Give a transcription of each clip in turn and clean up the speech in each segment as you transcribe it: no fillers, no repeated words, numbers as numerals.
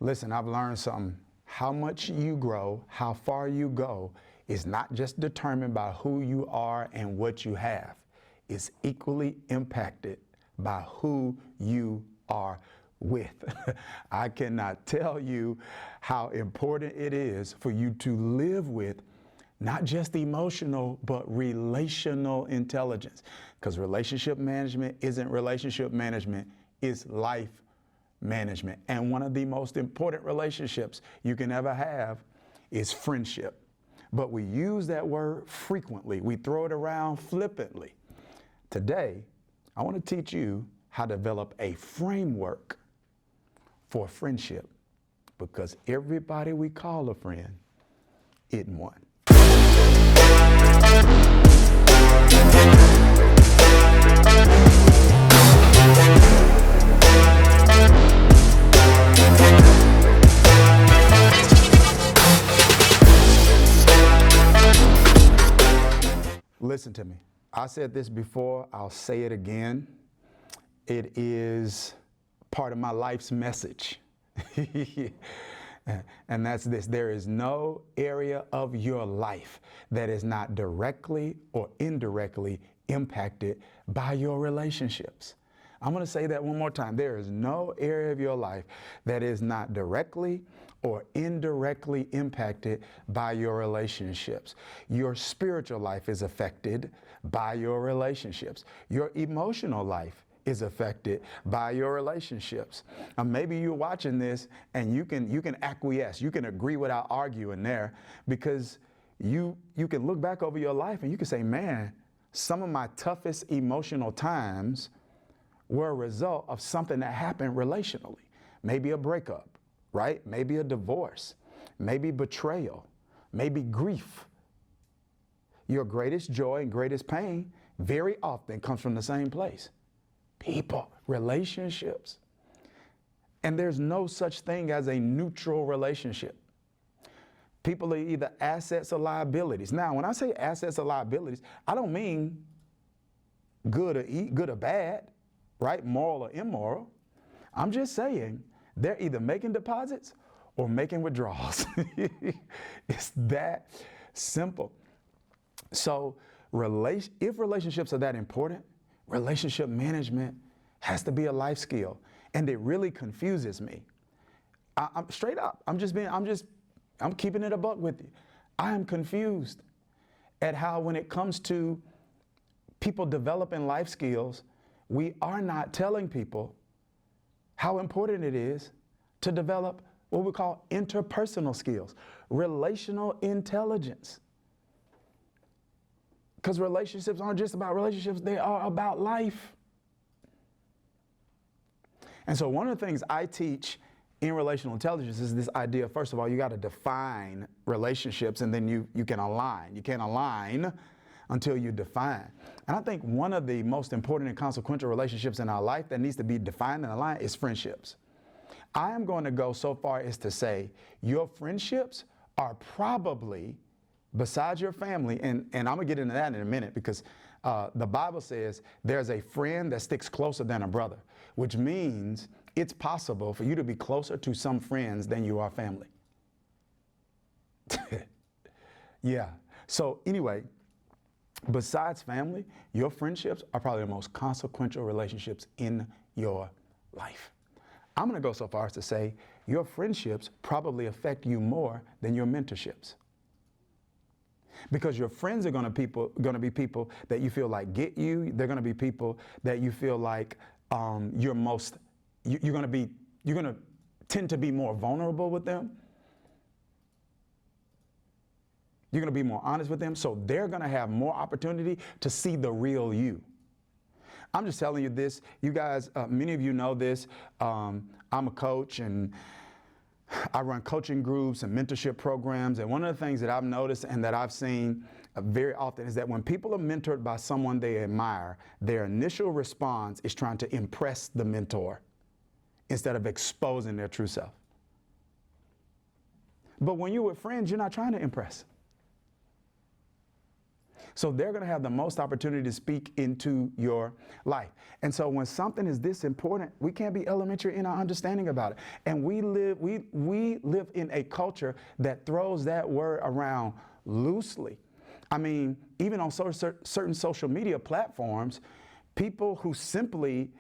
Listen, I've learned something. How much you grow, how far you go, is not just determined by who you are and what you have. It's equally impacted by who you are with. I cannot tell you how important it is for you to live with not just emotional, but relational intelligence. Because relationship management isn't relationship management, it's life management. And one of the most important relationships you can ever have is friendship. But we use that word frequently. We throw it around flippantly. Today, I want to teach you how to develop a framework for friendship, because everybody we call a friend isn't one. Listen to me. I said this before, I'll say it again. It is part of my life's message. And that's this: there is no area of your life that is not directly or indirectly impacted by your relationships. I'm going to say that one more time. There is no area of your life that is not directly or indirectly impacted by your relationships. Your spiritual life is affected by your relationships. Your emotional life is affected by your relationships. Maybe you're watching this and you can acquiesce, you can agree without arguing there, because you can look back over your life and you can say, man, some of my toughest emotional times were a result of something that happened relationally. Maybe a breakup, right? Maybe a divorce, maybe betrayal, maybe grief. Your greatest joy and greatest pain very often comes from the same place. People, relationships. And there's no such thing as a neutral relationship. People are either assets or liabilities. Now, when I say assets or liabilities, I don't mean good or bad, right? Moral or immoral. I'm just saying they're either making deposits or making withdrawals. It's that simple. So if relationships are that important, relationship management has to be a life skill. And it really confuses me. I'm straight up. I'm keeping it a buck with you. I am confused at how, when it comes to people developing life skills, we are not telling people how important it is to develop what we call interpersonal skills, relational intelligence. Because relationships aren't just about relationships, they are about life. And so one of the things I teach in relational intelligence is this idea, first of all, you got to define relationships, and then you can align. You can't align until you define. And I think one of the most important and consequential relationships in our life that needs to be defined and aligned is friendships. I am going to go so far as to say your friendships are probably, besides your family, and I'm going to get into that in a minute, because the Bible says there's a friend that sticks closer than a brother, which means it's possible for you to be closer to some friends than you are family. Yeah. So anyway, besides family, your friendships are probably the most consequential relationships in your life. I'm going to go so far as to say your friendships probably affect you more than your mentorships. Because your friends are going to be people that you feel like get you. They're going to be people that you feel like you're going to tend to be more vulnerable with them. You're going to be more honest with them. So they're going to have more opportunity to see the real you. I'm just telling you this. You guys, many of you know this. I'm a coach, and I run coaching groups and mentorship programs. And one of the things that I've noticed and that I've seen very often is that when people are mentored by someone they admire, their initial response is trying to impress the mentor instead of exposing their true self. But when you're with friends, you're not trying to impress. So they're going to have the most opportunity to speak into your life. And so when something is this important, we can't be elementary in our understanding about it. And we live in a culture that throws that word around loosely. I mean, even on certain social media platforms, people who simply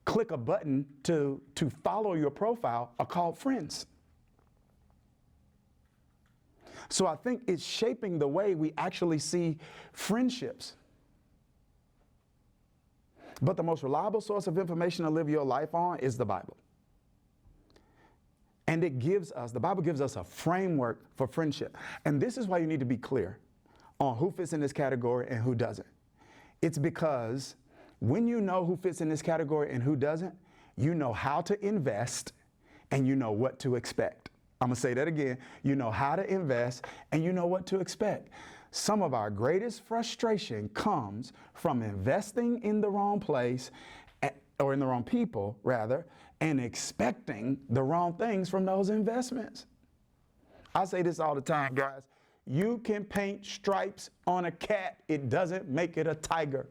click a button to follow your profile are called friends. So I think it's shaping the way we actually see friendships. But the most reliable source of information to live your life on is the Bible. And the Bible gives us a framework for friendship. And this is why you need to be clear on who fits in this category and who doesn't. It's because when you know who fits in this category and who doesn't, you know how to invest and you know what to expect. I'm going to say that again. You know how to invest and you know what to expect. Some of our greatest frustration comes from investing in the wrong place, or in the wrong people, rather, and expecting the wrong things from those investments. I say this all the time, guys. You can paint stripes on a cat. It doesn't make it a tiger.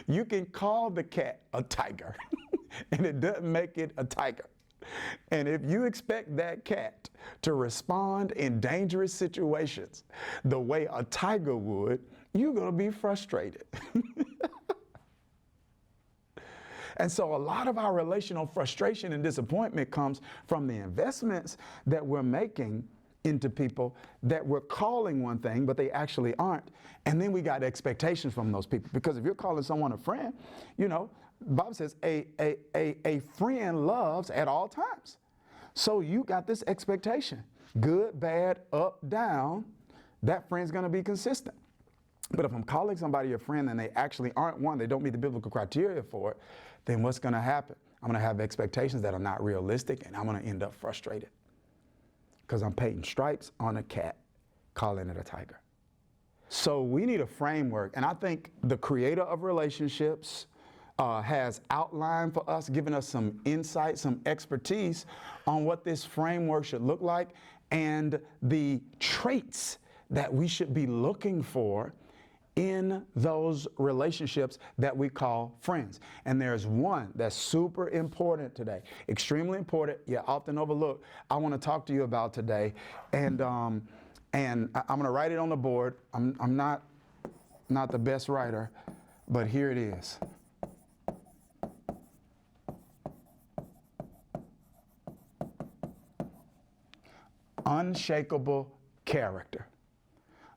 You can call the cat a tiger, and it doesn't make it a tiger. And if you expect that cat to respond in dangerous situations the way a tiger would, you're going to be frustrated. And so a lot of our relational frustration and disappointment comes from the investments that we're making into people that we're calling one thing, but they actually aren't. And then we got expectations from those people. Because if you're calling someone a friend, you know, the Bible says a friend loves at all times. So you got this expectation. Good, bad, up, down, that friend's going to be consistent. But if I'm calling somebody a friend and they actually aren't one, they don't meet the biblical criteria for it, then what's going to happen? I'm going to have expectations that are not realistic, and I'm going to end up frustrated because I'm painting stripes on a cat, calling it a tiger. So we need a framework, and I think the creator of relationships has outlined for us, given us some insight, some expertise on what this framework should look like and the traits that we should be looking for in those relationships that we call friends. And there's one that's super important today, extremely important, yet often overlooked, I want to talk to you about today. And I'm going to write it on the board. I'm not the best writer, but here it is. Unshakable character.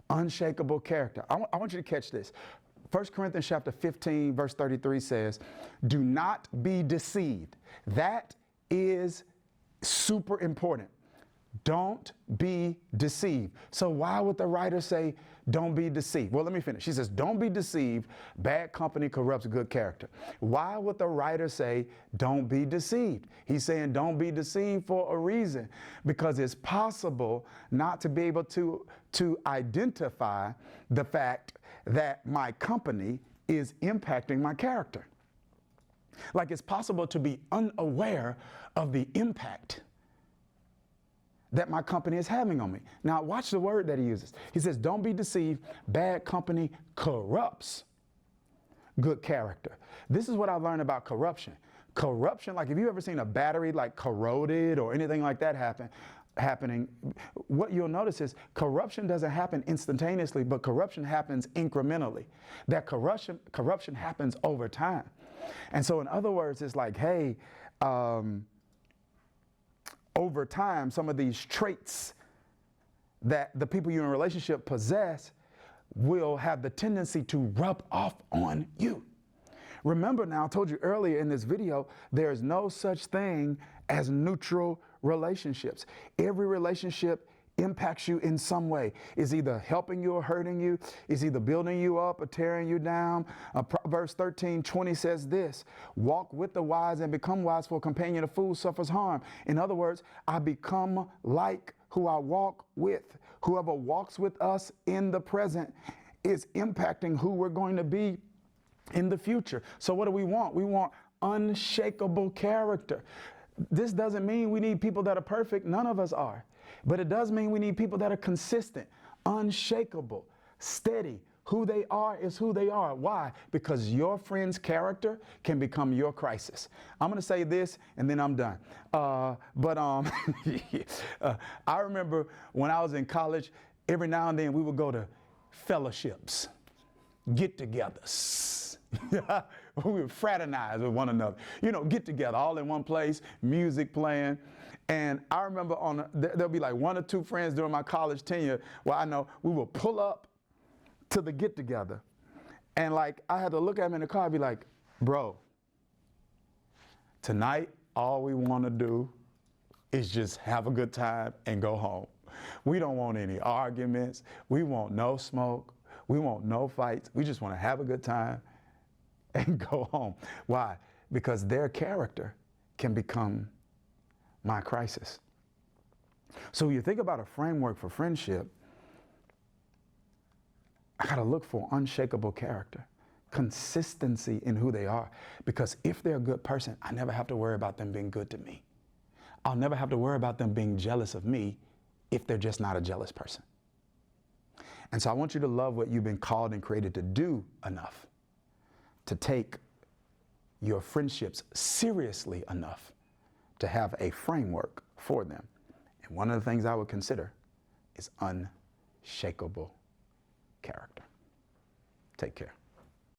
Unshakable character. I want you to catch this. 1 Corinthians chapter 15, verse 33 says, do not be deceived. That is super important. Don't be deceived. So why would the writer say, don't be deceived? Well, let me finish. She says, don't be deceived. Bad company corrupts good character. Why would the writer say, don't be deceived? He's saying, don't be deceived for a reason, because it's possible not to be able to identify the fact that my company is impacting my character. Like it's possible to be unaware of the impact that my company is having on me. Now watch the word that he uses. He says, don't be deceived. Bad company corrupts good character. This is what I learned about corruption. Corruption, like if you ever seen a battery like corroded or anything like that happening, what you'll notice is corruption doesn't happen instantaneously, but corruption happens incrementally. That corruption happens over time. And so in other words, it's like, hey, over time, some of these traits that the people you're in a relationship possess will have the tendency to rub off on you. Remember now, I told you earlier in this video, there's no such thing as neutral relationships. Every relationship impacts you in some way. It's either helping you or hurting you. It's either building you up or tearing you down. Proverbs 13:20 says this, walk with the wise and become wise, for a companion of fools suffers harm. In other words, I become like who I walk with. Whoever walks with us in the present is impacting who we're going to be in the future. So what do we want? We want unshakable character. This doesn't mean we need people that are perfect. None of us are. But it does mean we need people that are consistent, unshakable, steady, Who they are is who they are. Why? Because your friend's character can become your crisis. I'm going to say this and then I'm done. I remember when I was in college, every now and then we would go to fellowships, get-togethers. We would fraternize with one another. You know, get together all in one place, music playing. And I remember there'll be like 1 or 2 friends during my college tenure where I know we will pull up to the get together. And like, I had to look at him in the car and be like, bro, tonight, all we want to do is just have a good time and go home. We don't want any arguments. We want no smoke. We want no fights. We just want to have a good time and go home. Why? Because their character can become my crisis. So when you think about a framework for friendship, I got to look for unshakable character, consistency in who they are. Because if they're a good person, I never have to worry about them being good to me. I'll never have to worry about them being jealous of me if they're just not a jealous person. And so I want you to love what you've been called and created to do enough to take your friendships seriously enough to have a framework for them. And one of the things I would consider is unshakable character. Take care.